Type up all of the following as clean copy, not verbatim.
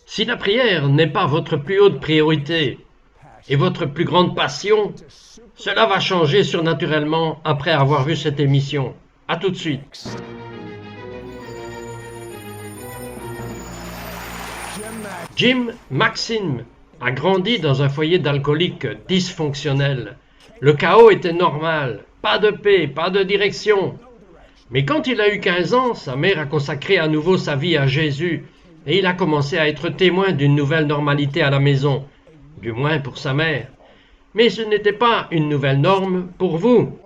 Si la prière n'est pas votre plus haute priorité et votre plus grande passion, cela va changer surnaturellement après avoir vu cette émission. À tout de suite. Jim Maxim a grandi dans un foyer d'alcooliques dysfonctionnel. Le chaos était normal, pas de paix, pas de direction. Mais quand il a eu 15 ans, sa mère a consacré à nouveau sa vie à Jésus et il a commencé à être témoin d'une nouvelle normalité à la maison, du moins pour sa mère. Mais ce n'était pas une nouvelle norme pour vous.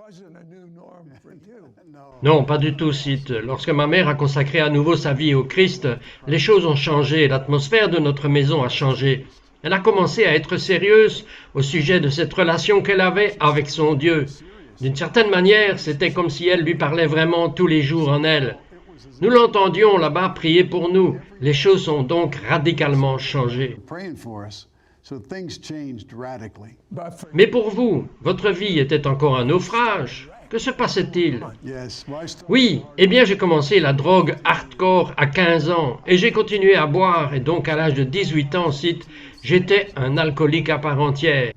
Non, pas du tout, Sid. Lorsque ma mère a consacré à nouveau sa vie au Christ, les choses ont changé, l'atmosphère de notre maison a changé. Elle a commencé à être sérieuse au sujet de cette relation qu'elle avait avec son Dieu. D'une certaine manière, c'était comme si elle lui parlait vraiment tous les jours en elle. Nous l'entendions là-bas prier pour nous. Les choses ont donc radicalement changé. Mais pour vous, votre vie était encore un naufrage. Que se passait-il? Oui, eh bien j'ai commencé la drogue hardcore à 15 ans et j'ai continué à boire et donc à l'âge de 18 ans, j'étais un alcoolique à part entière.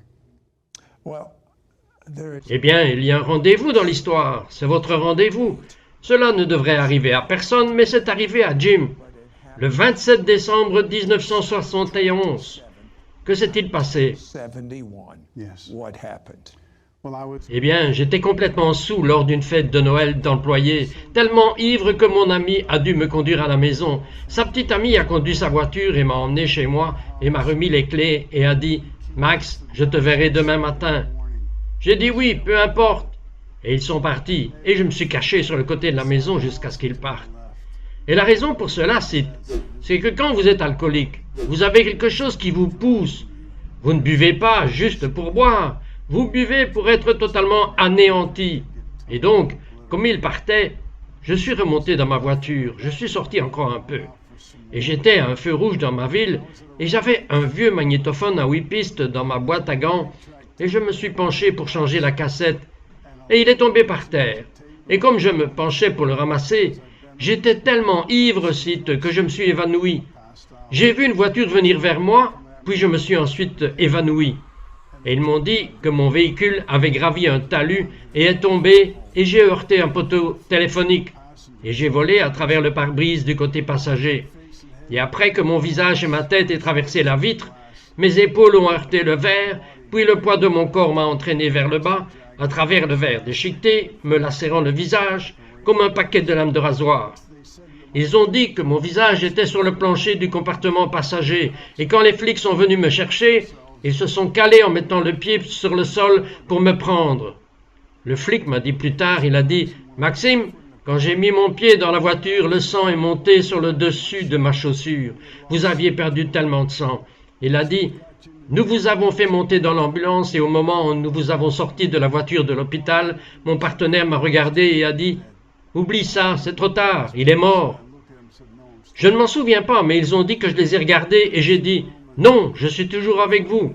Eh bien, il y a un rendez-vous dans l'histoire, c'est votre rendez-vous. Cela ne devrait arriver à personne, mais c'est arrivé à Jim. Le 27 décembre 1971. Que s'est-il passé? Eh bien, j'étais complètement saoul lors d'une fête de Noël d'employés, tellement ivre que mon ami a dû me conduire à la maison. Sa petite amie a conduit sa voiture et m'a emmené chez moi et m'a remis les clés et a dit « Max, je te verrai demain matin ». J'ai dit oui, peu importe. Et ils sont partis et je me suis caché sur le côté de la maison jusqu'à ce qu'ils partent. Et la raison pour cela, c'est que quand vous êtes alcoolique, vous avez quelque chose qui vous pousse. Vous ne buvez pas juste pour boire. Vous buvez pour être totalement anéanti. Et donc, comme il partait, je suis remonté dans ma voiture, je suis sorti encore un peu. Et j'étais à un feu rouge dans ma ville, et j'avais un vieux magnétophone à 8 pistes dans ma boîte à gants, et je me suis penché pour changer la cassette, et il est tombé par terre. Et comme je me penchais pour le ramasser, j'étais tellement ivre, que je me suis évanoui. J'ai vu une voiture venir vers moi, puis je me suis ensuite évanoui. Et ils m'ont dit que mon véhicule avait gravi un talus et est tombé et j'ai heurté un poteau téléphonique. Et j'ai volé à travers le pare-brise du côté passager. Et après que mon visage et ma tête aient traversé la vitre, mes épaules ont heurté le verre, puis le poids de mon corps m'a entraîné vers le bas, à travers le verre déchiqueté, me lacérant le visage, comme un paquet de lames de rasoir. Ils ont dit que mon visage était sur le plancher du compartiment passager, et quand les flics sont venus me chercher, ils se sont calés en mettant le pied sur le sol pour me prendre. Le flic m'a dit plus tard, il a dit « Maxime, quand j'ai mis mon pied dans la voiture, le sang est monté sur le dessus de ma chaussure. Vous aviez perdu tellement de sang. » Il a dit « Nous vous avons fait monter dans l'ambulance et au moment où nous vous avons sorti de la voiture de l'hôpital, mon partenaire m'a regardé et a dit « Oublie ça, c'est trop tard, il est mort. » Je ne m'en souviens pas, mais ils ont dit que je les ai regardés et j'ai dit « Non, je suis toujours avec vous. »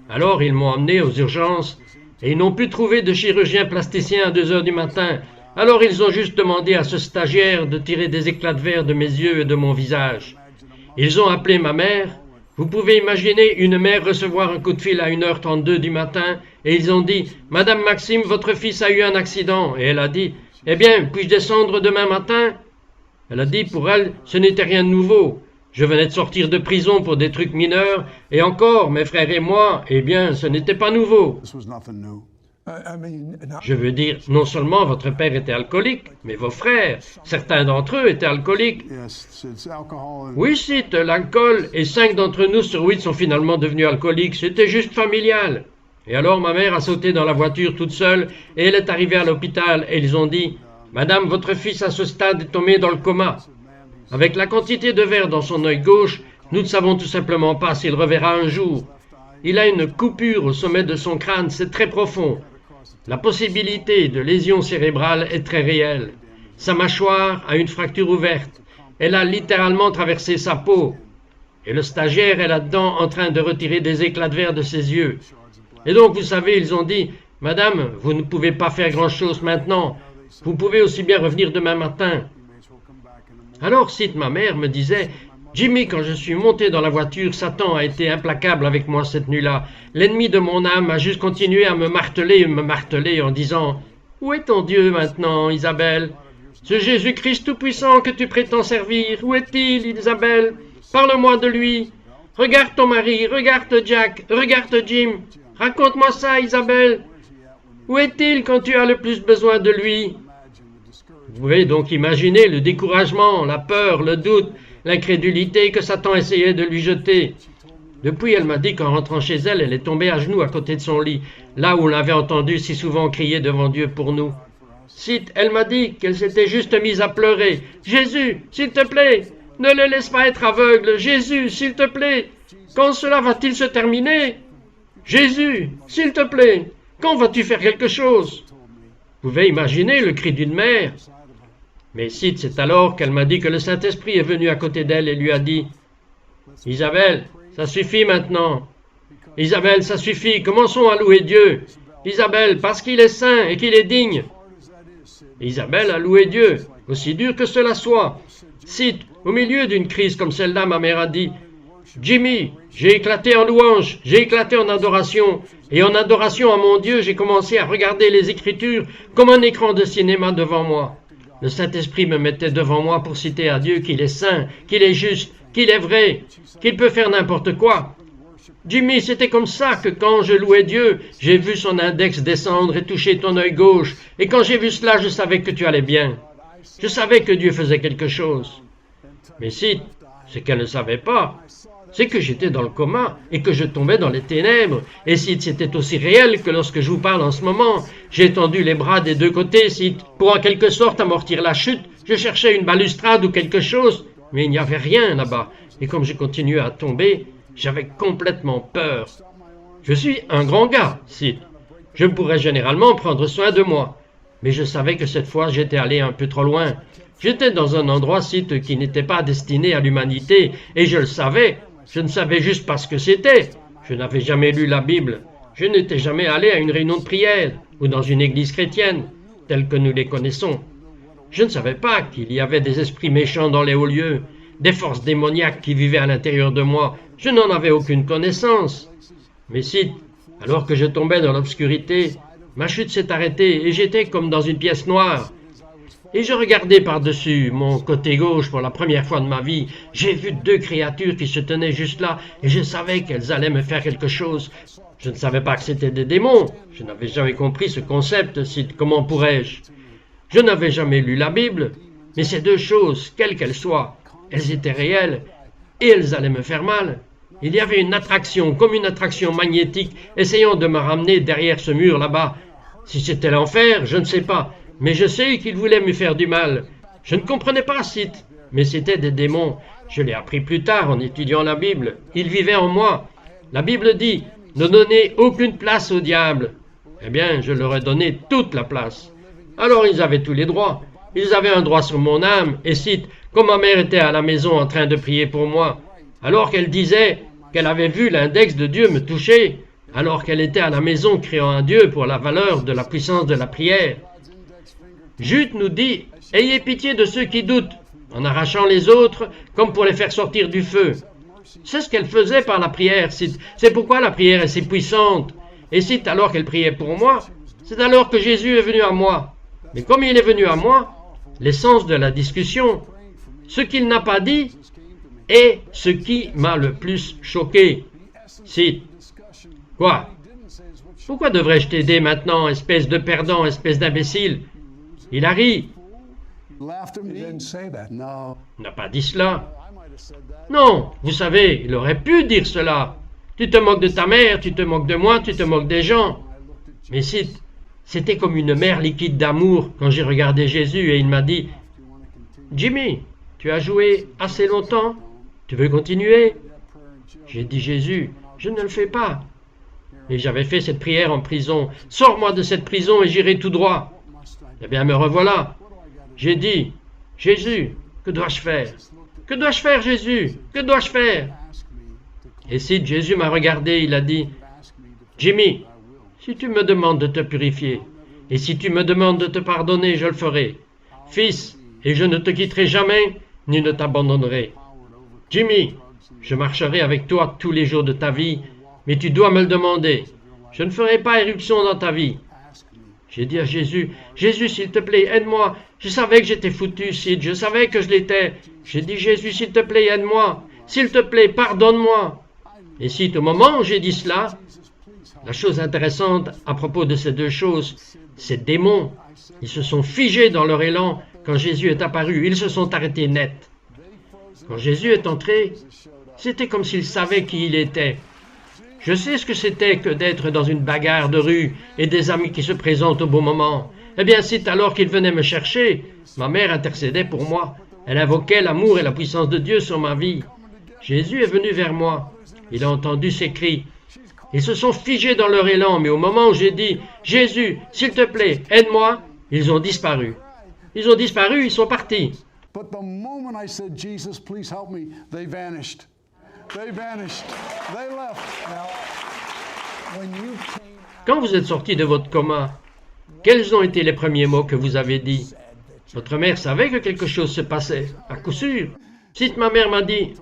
Alors ils m'ont emmené aux urgences et ils n'ont pu trouver de chirurgien plasticien à 2 heures du matin. Alors ils ont juste demandé à ce stagiaire de tirer des éclats de verre de mes yeux et de mon visage. Ils ont appelé ma mère. Vous pouvez imaginer une mère recevoir un coup de fil à 1h32 du matin et ils ont dit « Madame Maxime, votre fils a eu un accident. » Et elle a dit « Eh bien, puis-je descendre demain matin ?» Elle a dit pour elle, ce n'était rien de nouveau. Je venais de sortir de prison pour des trucs mineurs, et encore, mes frères et moi, eh bien, ce n'était pas nouveau. Je veux dire, non seulement votre père était alcoolique, mais vos frères, certains d'entre eux étaient alcooliques. Oui, c'est l'alcool, et 5 d'entre nous sur 8 sont finalement devenus alcooliques. C'était juste familial. Et alors ma mère a sauté dans la voiture toute seule, et elle est arrivée à l'hôpital, et ils ont dit « Madame, votre fils à ce stade est tombé dans le coma. » Avec la quantité de verre dans son œil gauche, nous ne savons tout simplement pas s'il reverra un jour. Il a une coupure au sommet de son crâne, c'est très profond. La possibilité de lésion cérébrale est très réelle. Sa mâchoire a une fracture ouverte. Elle a littéralement traversé sa peau. Et le stagiaire est là-dedans en train de retirer des éclats de verre de ses yeux. Et donc, vous savez, ils ont dit « Madame, vous ne pouvez pas faire grand-chose maintenant. Vous pouvez aussi bien revenir demain matin. » Alors, Sid, ma mère, me disait, « Jimmy, quand je suis monté dans la voiture, Satan a été implacable avec moi cette nuit-là. L'ennemi de mon âme a juste continué à me marteler en disant, « Où est ton Dieu maintenant, Isabelle? Ce Jésus-Christ tout-puissant que tu prétends servir, où est-il, Isabelle? Parle-moi de lui. Regarde ton mari, regarde Jack, regarde Jim. Raconte-moi ça, Isabelle. Où est-il quand tu as le plus besoin de lui? » Vous pouvez donc imaginer le découragement, la peur, le doute, l'incrédulité que Satan essayait de lui jeter. Depuis, elle m'a dit qu'en rentrant chez elle, elle est tombée à genoux à côté de son lit, là où on l'avait entendu si souvent crier devant Dieu pour nous. Sid, elle m'a dit qu'elle s'était juste mise à pleurer. « Jésus, s'il te plaît, ne le laisse pas être aveugle. Jésus, s'il te plaît, quand cela va-t-il se terminer? Jésus, s'il te plaît, quand vas-tu faire quelque chose? » Vous pouvez imaginer le cri d'une mère. Mais Sid, c'est alors qu'elle m'a dit que le Saint-Esprit est venu à côté d'elle et lui a dit, « Isabelle, ça suffit maintenant. Isabelle, ça suffit, commençons à louer Dieu. Isabelle, parce qu'il est saint et qu'il est digne. » Isabelle a loué Dieu, aussi dur que cela soit. Sid, au milieu d'une crise comme celle-là, ma mère a dit, « Jimmy, j'ai éclaté en louange, j'ai éclaté en adoration, et en adoration à mon Dieu, j'ai commencé à regarder les Écritures comme un écran de cinéma devant moi. Le Saint-Esprit me mettait devant moi pour citer à Dieu qu'il est saint, qu'il est juste, qu'il est vrai, qu'il peut faire n'importe quoi. Jimmy, c'était comme ça que quand je louais Dieu, j'ai vu son index descendre et toucher ton œil gauche, et quand j'ai vu cela, je savais que tu allais bien. Je savais que Dieu faisait quelque chose. Mais si, ce qu'elle ne savait pas, c'est que j'étais dans le coma et que je tombais dans les ténèbres. Et si c'était aussi réel que lorsque je vous parle en ce moment, j'ai tendu les bras des deux côtés, si pour en quelque sorte amortir la chute, je cherchais une balustrade ou quelque chose, mais il n'y avait rien là-bas. Et comme je continuais à tomber, j'avais complètement peur. Je suis un grand gars, Sid. Je pourrais généralement prendre soin de moi. Mais je savais que cette fois, j'étais allé un peu trop loin. J'étais dans un endroit, Sid, qui n'était pas destiné à l'humanité, et je le savais. Je ne savais juste pas ce que c'était. Je n'avais jamais lu la Bible. Je n'étais jamais allé à une réunion de prière, ou dans une église chrétienne, telle que nous les connaissons. Je ne savais pas qu'il y avait des esprits méchants dans les hauts lieux, des forces démoniaques qui vivaient à l'intérieur de moi. Je n'en avais aucune connaissance. Mais si, alors que je tombais dans l'obscurité, ma chute s'est arrêtée et j'étais comme dans une pièce noire. Et je regardais par-dessus mon côté gauche pour la première fois de ma vie. J'ai vu deux créatures qui se tenaient juste là et je savais qu'elles allaient me faire quelque chose. Je ne savais pas que c'était des démons. Je n'avais jamais compris ce concept, comment pourrais-je? Je n'avais jamais lu la Bible. Mais ces deux choses, quelles qu'elles soient, elles étaient réelles et elles allaient me faire mal. Il y avait une attraction, comme une attraction magnétique, essayant de me ramener derrière ce mur là-bas. Si c'était l'enfer, je ne sais pas. Mais je sais qu'il voulait me faire du mal. Je ne comprenais pas, Sid, mais c'était des démons. Je l'ai appris plus tard en étudiant la Bible. Ils vivaient en moi. La Bible dit, ne donnez aucune place au diable. Eh bien, je leur ai donné toute la place. Alors ils avaient tous les droits. Ils avaient un droit sur mon âme. Et Sid, comme ma mère était à la maison en train de prier pour moi, alors qu'elle disait qu'elle avait vu l'index de Dieu me toucher, alors qu'elle était à la maison criant à Dieu pour la valeur de la puissance de la prière, Jude nous dit « Ayez pitié de ceux qui doutent, en arrachant les autres, comme pour les faire sortir du feu. » C'est ce qu'elle faisait par la prière. C'est pourquoi la prière est si puissante. Et c'est alors qu'elle priait pour moi, c'est alors que Jésus est venu à moi. Mais comme il est venu à moi, l'essence de la discussion, ce qu'il n'a pas dit, est ce qui m'a le plus choqué. Sid. Quoi? Pourquoi devrais-je t'aider maintenant, espèce de perdant, espèce d'imbécile? Il a ri. Il n'a pas dit cela. Non, vous savez, il aurait pu dire cela. Tu te moques de ta mère, tu te moques de moi, tu te moques des gens. Mais c'était comme une mer liquide d'amour quand j'ai regardé Jésus et il m'a dit « Jimmy, tu as joué assez longtemps? Tu veux continuer ?» J'ai dit « Jésus, je ne le fais pas. » Et j'avais fait cette prière en prison. « Sors-moi de cette prison et j'irai tout droit. » Eh bien, me revoilà. J'ai dit, « Jésus, que dois-je faire? Que dois-je faire, Jésus? Que dois-je faire? » Et si Jésus m'a regardé, il a dit, « Jimmy, si tu me demandes de te purifier, et si tu me demandes de te pardonner, je le ferai. Fils, et je ne te quitterai jamais, ni ne t'abandonnerai. Jimmy, je marcherai avec toi tous les jours de ta vie, mais tu dois me le demander. Je ne ferai pas éruption dans ta vie. J'ai dit à Jésus, Jésus, s'il te plaît, aide-moi. Je savais que j'étais foutu, Sid, je savais que je l'étais. J'ai dit, Jésus, s'il te plaît, aide-moi. S'il te plaît, pardonne-moi. Et Sid, au moment où j'ai dit cela, la chose intéressante à propos de ces deux choses, ces démons, ils se sont figés dans leur élan quand Jésus est apparu. Ils se sont arrêtés net. Quand Jésus est entré, c'était comme s'il savait qui il était. Je sais ce que c'était que d'être dans une bagarre de rue et des amis qui se présentent au bon moment. Eh bien, c'est alors qu'il venait me chercher. Ma mère intercédait pour moi. Elle invoquait l'amour et la puissance de Dieu sur ma vie. Jésus est venu vers moi. Il a entendu ses cris. Ils se sont figés dans leur élan, mais au moment où j'ai dit « Jésus, s'il te plaît, aide-moi », ils ont disparu. Ils ont disparu, ils sont partis. But the moment I said, Jesus, please help me, they vanished. They vanished. They left. Now, when you came... Quand vous êtes sorti de votre coma, quels ont été les premiers mots que vous avez dit? Votre mère savait que quelque chose se passait, à coup sûr. Si ma mère m'a dit,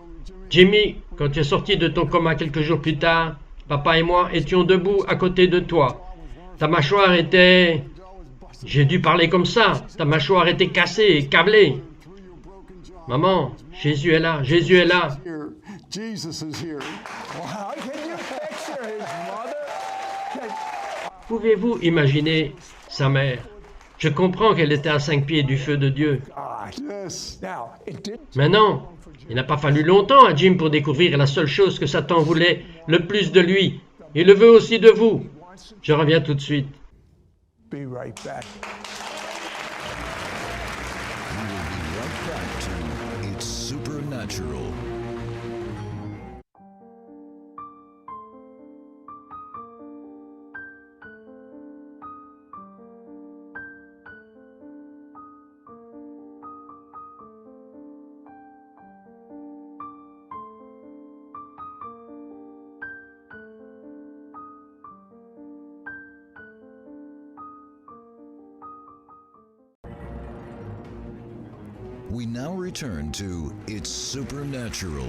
Jimmy, quand tu es sorti de ton coma quelques jours plus tard, papa et moi étions debout à côté de toi. Ta mâchoire était... J'ai dû parler comme ça. Ta mâchoire était cassée et câblée. Maman, Jésus est là, Jésus est là. Jesus is here. Wow, can you picture his mother? Pouvez-vous imaginer sa mère? Je comprends qu'elle était à 5 pieds du feu de Dieu. Yes. Now, it did. Maintenant, il n'a pas fallu longtemps à Jim pour découvrir la seule chose que Satan voulait le plus de lui. Il le veut aussi de vous. Je reviens tout de suite. Be right back. We will be right back to It's Supernatural. We now return to It's Supernatural.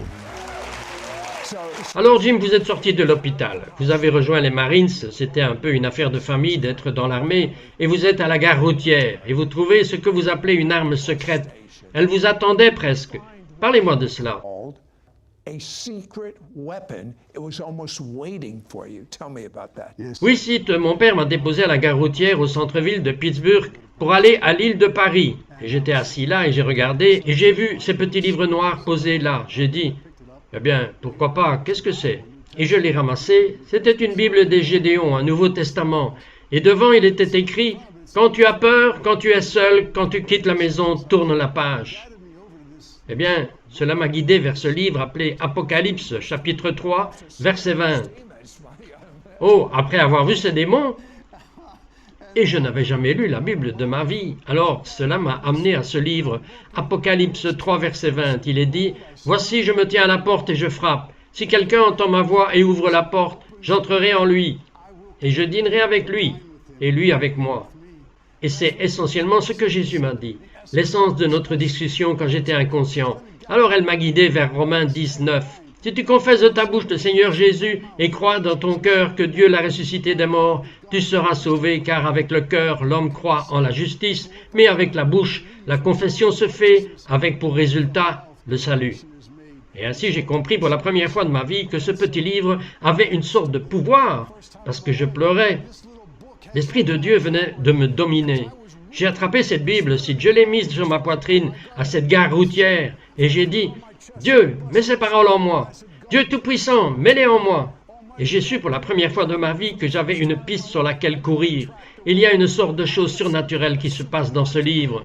Alors Jim, vous êtes sorti de l'hôpital. Vous avez rejoint les Marines. C'était un peu une affaire de famille d'être dans l'armée. Et vous êtes à la gare routière. Et vous trouvez ce que vous appelez une arme secrète. Elle vous attendait presque. Parlez-moi de cela. A secret weapon. It was almost waiting for you. Tell me about that. Oui, Sid, mon père m'a déposé à la gare routière au centre-ville de Pittsburgh pour aller à l'île de Paris. Et j'étais assis là et j'ai regardé et j'ai vu ces petits livres noirs posés là. J'ai dit, eh bien, pourquoi pas, qu'est-ce que c'est? Et je l'ai ramassé. C'était une Bible des Gédéons, un Nouveau Testament. Et devant, il était écrit, quand tu as peur, quand tu es seul, quand tu quittes la maison, tourne la page. Eh bien, cela m'a guidé vers ce livre appelé Apocalypse, chapitre 3, verset 20. Oh, après avoir vu ces démons, et je n'avais jamais lu la Bible de ma vie. Alors, cela m'a amené à ce livre, Apocalypse 3, verset 20. Il est dit, « Voici, je me tiens à la porte et je frappe. Si quelqu'un entend ma voix et ouvre la porte, j'entrerai en lui, et je dînerai avec lui, et lui avec moi. » Et c'est essentiellement ce que Jésus m'a dit, l'essence de notre discussion quand j'étais inconscient. Alors elle m'a guidé vers Romains 10, 9. Si tu confesses de ta bouche le Seigneur Jésus et crois dans ton cœur que Dieu l'a ressuscité des morts, tu seras sauvé, car avec le cœur l'homme croit en la justice, mais avec la bouche la confession se fait, avec pour résultat le salut. Et ainsi j'ai compris pour la première fois de ma vie que ce petit livre avait une sorte de pouvoir, parce que je pleurais. L'Esprit de Dieu venait de me dominer. J'ai attrapé cette Bible, si je l'ai mise sur ma poitrine à cette gare routière, et j'ai dit, Dieu, mets ces paroles en moi. Dieu Tout-Puissant, mets-les en moi. Et j'ai su pour la première fois de ma vie que j'avais une piste sur laquelle courir. Il y a une sorte de chose surnaturelle qui se passe dans ce livre.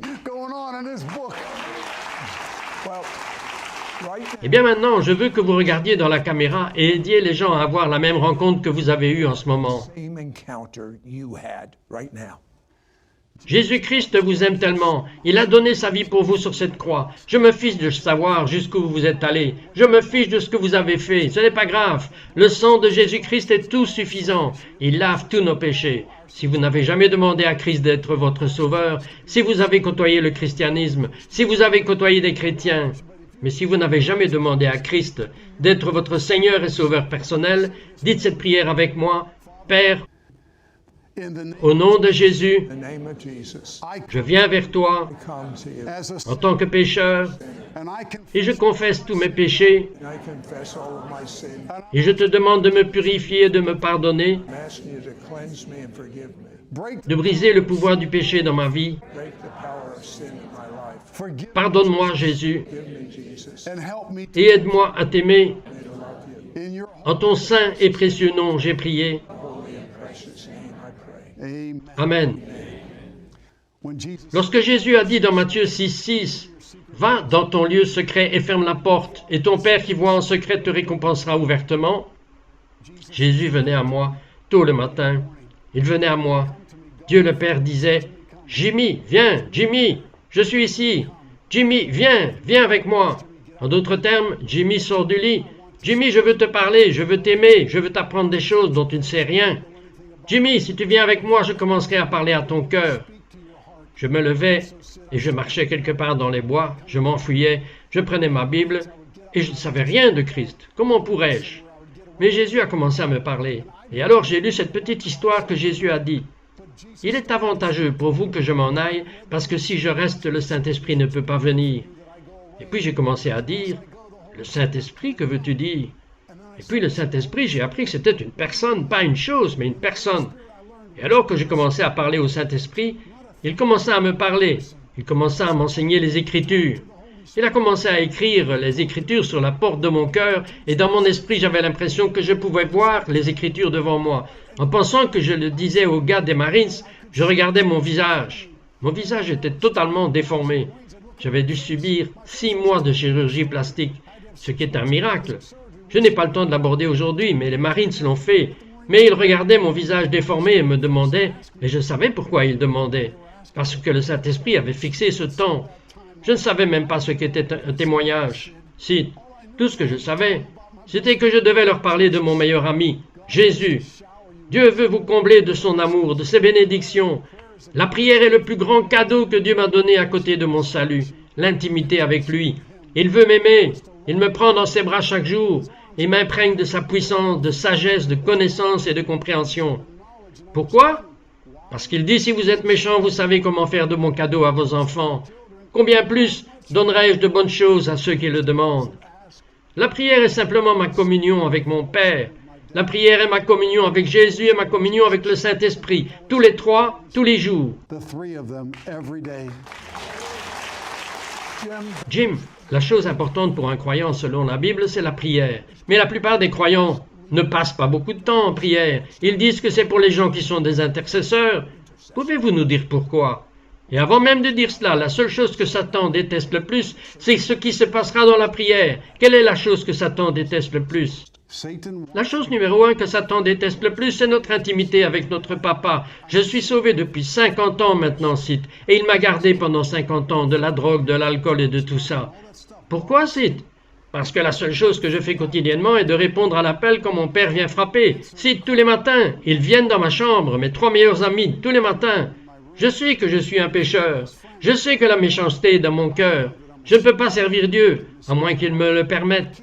Eh bien maintenant, je veux que vous regardiez dans la caméra et aidiez les gens à avoir la même rencontre que vous avez eue en ce moment. Jésus-Christ vous aime tellement. Il a donné sa vie pour vous sur cette croix. Je me fiche de savoir jusqu'où vous êtes allé. Je me fiche de ce que vous avez fait. Ce n'est pas grave. Le sang de Jésus-Christ est tout suffisant. Il lave tous nos péchés. Si vous n'avez jamais demandé à Christ d'être votre sauveur, si vous avez côtoyé le christianisme, si vous avez côtoyé des chrétiens, mais si vous n'avez jamais demandé à Christ d'être votre Seigneur et Sauveur personnel, dites cette prière avec moi. Père, In the name au nom de Jésus, In the name of Jesus, je viens vers toi come to you. as a en tant que pécheur and I et je confesse tous mes péchés And I confess all of my sin. et je te demande de me purifier et de me pardonner, I'm asking you to cleanse me and forgive me. break de briser le pouvoir du péché dans ma vie. Break the power of sin in my life. forgive Pardonne-moi, Jésus, Give me, Jesus, and help me et aide-moi à t'aimer. in your En ton saint et précieux nom, j'ai prié. holy and precious name, I pray. amen. Amen. When Jesus Lorsque Jésus a dit dans Matthieu 6,6, « Va dans ton lieu secret et ferme la porte, et ton Père qui voit en secret te récompensera ouvertement. » Jésus venait à moi tôt le matin. Il venait à moi. Dieu le Père disait, « Jimmy, viens, Jimmy, je suis ici. Jimmy, viens avec moi. » En d'autres termes, Jimmy sort du lit. « Jimmy, je veux te parler, je veux t'aimer, je veux t'apprendre des choses dont tu ne sais rien. Jimmy, si tu viens avec moi, je commencerai à parler à ton cœur. » Je me levais et je marchais quelque part dans les bois, je m'enfuyais, je prenais ma Bible et je ne savais rien de Christ. Comment pourrais-je? Mais Jésus a commencé à me parler. Et alors j'ai lu cette petite histoire que Jésus a dit. Il est avantageux pour vous que je m'en aille, parce que si je reste, le Saint-Esprit ne peut pas venir. Et puis j'ai commencé à dire, le Saint-Esprit, que veux-tu dire? Et puis le Saint-Esprit, j'ai appris que c'était une personne, pas une chose, mais une personne. Et alors que j'ai commencé à parler au Saint-Esprit, il commença à me parler, il commença à m'enseigner les Écritures. Il a commencé à écrire les Écritures sur la porte de mon cœur, et dans mon esprit j'avais l'impression que je pouvais voir les Écritures devant moi. En pensant que je le disais au gars des Marines, je regardais mon visage. Mon visage était totalement déformé. J'avais dû subir 6 mois de chirurgie plastique, ce qui est un miracle. Je n'ai pas le temps de l'aborder aujourd'hui, mais les Marines l'ont fait. Mais ils regardaient mon visage déformé et me demandaient, et je savais pourquoi ils demandaient. Parce que le Saint-Esprit avait fixé ce temps. Je ne savais même pas ce qu'était un témoignage. Si, tout ce que je savais, c'était que je devais leur parler de mon meilleur ami, Jésus. Dieu veut vous combler de son amour, de ses bénédictions. La prière est le plus grand cadeau que Dieu m'a donné à côté de mon salut, l'intimité avec lui. Il veut m'aimer, il me prend dans ses bras chaque jour et m'imprègne de sa puissance, de sagesse, de connaissance et de compréhension. Pourquoi? Parce qu'il dit, si vous êtes méchants, vous savez comment faire de bons cadeaux à vos enfants. Combien plus donnerai-je de bonnes choses à ceux qui le demandent? La prière est simplement ma communion avec mon Père. La prière est ma communion avec Jésus et ma communion avec le Saint-Esprit, tous les 3, tous les jours. the 3 of them every day. Jim, la chose importante pour un croyant selon la Bible, c'est la prière. Mais la plupart des croyants ne passent pas beaucoup de temps en prière. Ils disent que c'est pour les gens qui sont des intercesseurs. Pouvez-vous nous dire pourquoi? Et avant même de dire cela, la seule chose que Satan déteste le plus, c'est ce qui se passera dans la prière. Quelle est la chose que Satan déteste le plus? Satan La chose numéro 1 que Satan déteste le plus, c'est notre intimité avec notre papa. Je suis sauvé depuis 50 ans maintenant, Sid, et il m'a gardé pendant 50 ans de la drogue, de l'alcool et de tout ça. Pourquoi, Sid? Parce que la seule chose que je fais quotidiennement est de répondre à l'appel quand mon père vient frapper. Sid, tous les matins, ils viennent dans ma chambre, mes 3 meilleurs amis, tous les matins. Je sais que je suis un pécheur. Je sais que la méchanceté est dans mon cœur. Je ne peux pas servir Dieu, à moins qu'il me le permette.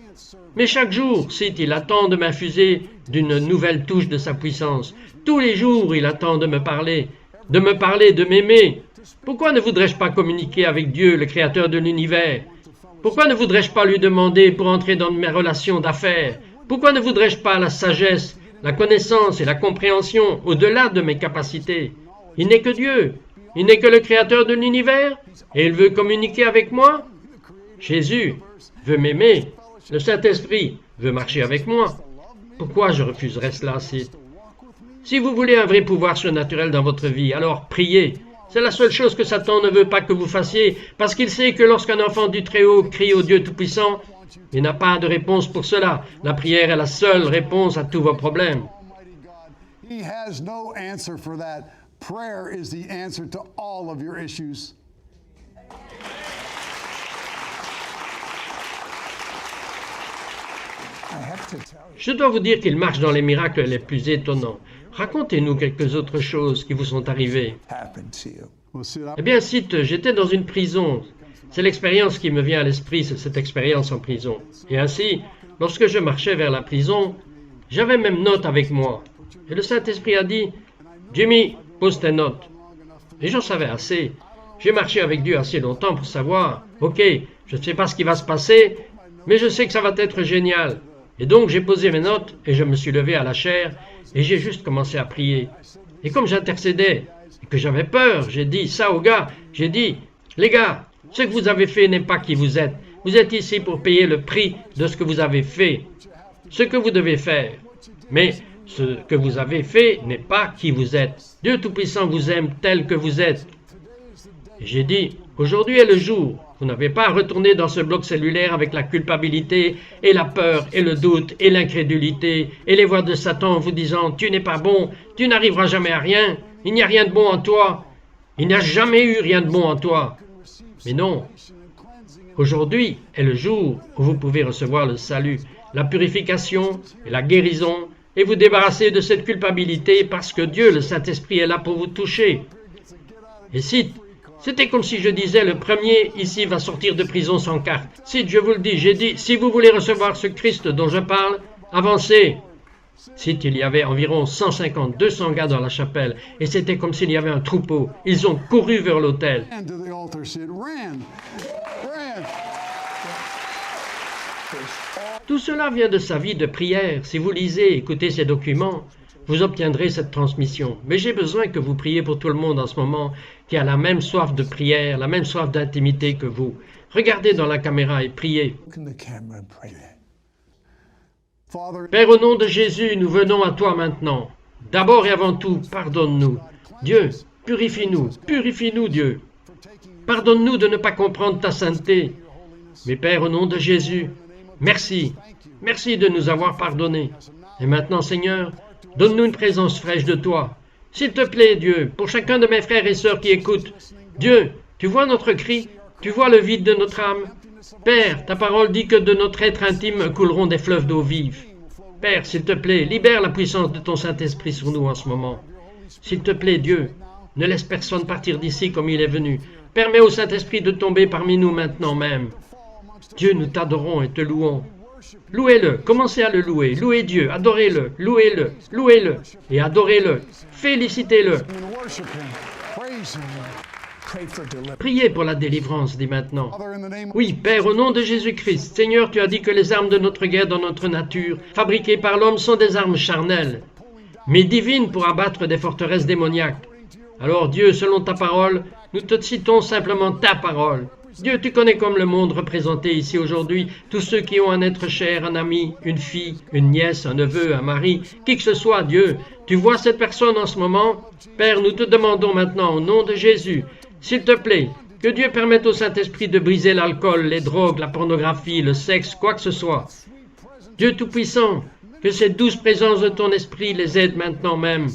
Mais chaque jour, Sid, il attend de m'infuser d'une nouvelle touche de sa puissance. Tous les jours, il attend de me parler, de m'aimer. Pourquoi ne voudrais-je pas communiquer avec Dieu, le Créateur de l'univers? Pourquoi ne voudrais-je pas lui demander pour entrer dans mes relations d'affaires? Pourquoi ne voudrais-je pas la sagesse, la connaissance et la compréhension au-delà de mes capacités? Il n'est que Dieu, il n'est que le Créateur de l'univers, et il veut communiquer avec moi. Jésus veut m'aimer, le Saint-Esprit veut marcher avec moi. Pourquoi je refuserais cela, Sid? Si vous voulez un vrai pouvoir surnaturel dans votre vie, alors priez. C'est la seule chose que Satan ne veut pas que vous fassiez, parce qu'il sait que lorsqu'un enfant du Très-Haut crie au Dieu Tout-Puissant, il n'a pas de réponse pour cela. La prière est la seule réponse à tous vos problèmes. He has no answer for that. Prayer is the answer to all of your issues. I have to tell you, Je dois vous dire qu'il marche dans les miracles les plus étonnants. Racontez-nous quelques autres choses qui vous sont arrivées. happened to you? Well, see, Eh bien, Sid, j'étais dans une prison. C'est l'expérience qui me vient à l'esprit, c'est cette expérience en prison. Et ainsi, lorsque je marchais vers la prison, j'avais même notes avec moi. Et le Saint-Esprit a dit, « Jimmy, pose tes notes. » Et j'en savais assez. J'ai marché avec Dieu assez longtemps pour savoir, « Ok, je ne sais pas ce qui va se passer, mais je sais que ça va être génial. » Et donc j'ai posé mes notes et je me suis levé à la chaire et j'ai juste commencé à prier. Et comme j'intercédais et que j'avais peur, j'ai dit ça aux gars, j'ai dit, les gars, ce que vous avez fait n'est pas qui vous êtes. Vous êtes ici pour payer le prix de ce que vous avez fait, ce que vous devez faire. Mais ce que vous avez fait n'est pas qui vous êtes. Dieu Tout-Puissant vous aime tel que vous êtes. Et j'ai dit, aujourd'hui est le jour. Vous n'avez pas à retourner dans ce bloc cellulaire avec la culpabilité et la peur et le doute et l'incrédulité et les voix de Satan en vous disant « Tu n'es pas bon, tu n'arriveras jamais à rien, il n'y a rien de bon en toi, il n'y a jamais eu rien de bon en toi. » Mais non, aujourd'hui est le jour où vous pouvez recevoir le salut, la purification et la guérison et vous débarrasser de cette culpabilité parce que Dieu, le Saint-Esprit, est là pour vous toucher. Et si c'était comme si je disais, le premier ici va sortir de prison sans carte. Si je vous le dis, j'ai dit, si vous voulez recevoir ce Christ dont je parle, avancez. Si il y avait environ 150, 200 gars dans la chapelle, et c'était comme s'il y avait un troupeau. Ils ont couru vers l'autel. ran to the altar, Sid, ran. Tout cela vient de sa vie de prière. Si vous lisez et écoutez ces documents, vous obtiendrez cette transmission. Mais j'ai besoin que vous priez pour tout le monde en ce moment qui a la même soif de prière, la même soif d'intimité que vous. Regardez dans la caméra et priez. Look in the camera and pray. Father, Père, au nom de Jésus, nous venons à toi maintenant. D'abord et avant tout, pardonne-nous. Dieu, purifie-nous, Dieu. Pardonne-nous de ne pas comprendre ta sainteté. Mais Père, au nom de Jésus, merci. Merci de nous avoir pardonnés. Et maintenant, Seigneur, donne-nous une présence fraîche de toi. S'il te plaît, Dieu, pour chacun de mes frères et sœurs qui écoutent, Dieu, tu vois notre cri, tu vois le vide de notre âme. Père, ta parole dit que de notre être intime couleront des fleuves d'eau vive. Père, s'il te plaît, libère la puissance de ton Saint-Esprit sur nous en ce moment. S'il te plaît, Dieu, ne laisse personne partir d'ici comme il est venu. Permets au Saint-Esprit de tomber parmi nous maintenant même. Dieu, nous t'adorons et te louons. Louez-le, commencez à le louer. Louez Dieu, adorez-le, louez-le, louez-le et adorez-le. Félicitez-le. and worship him, praise him. Pray for deliverance. Priez pour la délivrance, dit maintenant. Father, in the name of Oui, Père, au nom de Jésus-Christ, Seigneur, tu as dit que les armes de notre guerre dans notre nature, fabriquées par l'homme, sont des armes charnelles, mais divines pour abattre des forteresses démoniaques. Alors Dieu, selon ta parole, nous te citons simplement ta parole. Dieu, tu connais comme le monde représenté ici aujourd'hui, tous ceux qui ont un être cher, un ami, une fille, une nièce, un neveu, un mari, qui que ce soit, Dieu. Tu vois cette personne en ce moment? Père, nous te demandons maintenant, au nom de Jésus, s'il te plaît, que Dieu permette au Saint-Esprit de briser l'alcool, les drogues, la pornographie, le sexe, quoi que ce soit. Dieu Tout-Puissant, que cette douce présence de ton Esprit les aide maintenant même.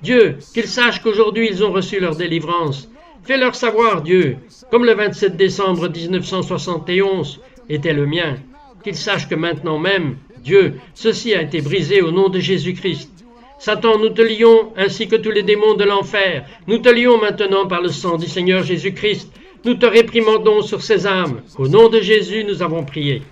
Dieu, qu'ils sachent qu'aujourd'hui ils ont reçu leur délivrance. Fais-leur savoir, Dieu, comme le 27 décembre 1971 était le mien, qu'ils sachent que maintenant même, Dieu, ceci a été brisé au nom de Jésus-Christ. Satan, nous te lions, ainsi que tous les démons de l'enfer. Nous te lions maintenant par le sang du Seigneur Jésus-Christ. Nous te réprimandons sur ces âmes. Au nom de Jésus, nous avons prié.